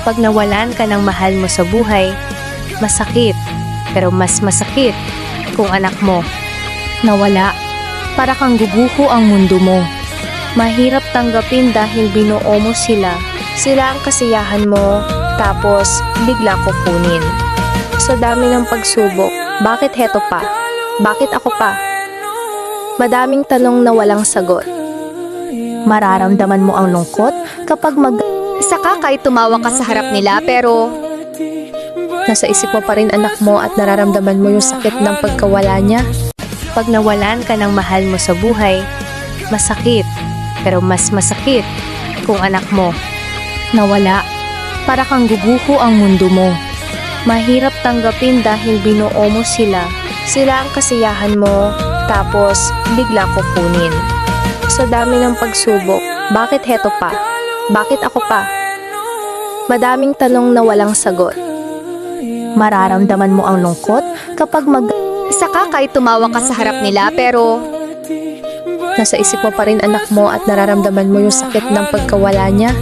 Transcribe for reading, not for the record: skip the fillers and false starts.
Kapag nawalan ka ng mahal mo sa buhay, masakit. Pero mas masakit kung anak mo nawala. Para kang guguho ang mundo mo. Mahirap tanggapin dahil binuo mo sila. Sila ang kasiyahan mo, tapos bigla kukunin. Sa dami ng pagsubok, bakit heto pa? Bakit ako pa? Madaming tanong na walang sagot. Mararamdaman mo ang lungkot kapag Saka kahit tumawa ka sa harap nila pero nasa isip mo pa rin anak mo at nararamdaman mo yung sakit ng pagkawala niya. Pag nawalan ka ng mahal mo sa buhay, masakit. Pero mas masakit kung anak mo nawala. Para kang guguho ang mundo mo. Mahirap tanggapin dahil binuo mo sila. Sila ang kasiyahan mo, tapos bigla kukunin. Sa dami ng pagsubok, bakit heto pa? Bakit ako pa? Madaming tanong na walang sagot. Mararamdaman mo ang lungkot kapag saka kahit tumawa ka sa harap nila pero nasa isip mo pa rin anak mo at nararamdaman mo yung sakit ng pagkawala niya.